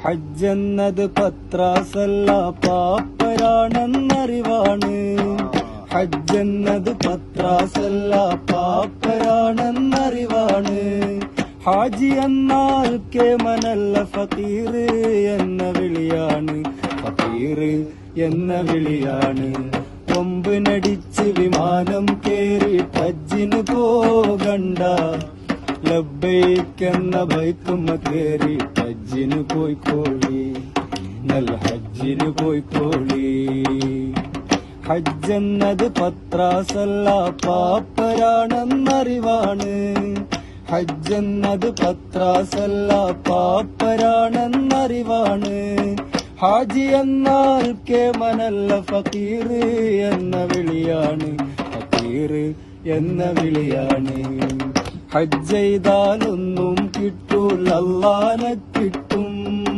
ഹജ്ജെന്നത് പത്രാസല്ല പാപ്പരാണെന്നറിവാണ്. ഹജ്ജെന്നത് പത്രാസല്ല പാപ്പരാണെന്നറിവാണ്. ഹാജി എന്നാൽ കേമനല്ല ഫക്കീർ എന്ന വിളിയാണ്. ഫക്കീർ എന്ന വിളിയാണ്. കൊമ്പിനടിച്ച് വിമാനം കേറി ഹജ്ജിന് പോകണ്ട. ലബ്ബൈക്കെന്ന ബൈക്കുമ്മ കേറി ഹജ്ജിന് പോയിക്കോളി. നല്ല ഹജ്ജിന് പോയിക്കോളി. ഹജ്ജെന്നത് പത്രാസല്ല പാപ്പരാണെന്നറിവാണ്. ഹജ്ജെന്നത് പത്രാസല്ല പാപ്പരാണെന്നറിവാണ്. ഹാജി എന്നാൽ കേമനല്ല ഫക്കീർ എന്ന വിളിയാണ്. ഫക്കീർ എന്ന വിളിയാണ്. ഹജ്ജ് ചെയ്താലൊന്നും കിട്ടൂല, അല്ലാഹനെ കിട്ടും.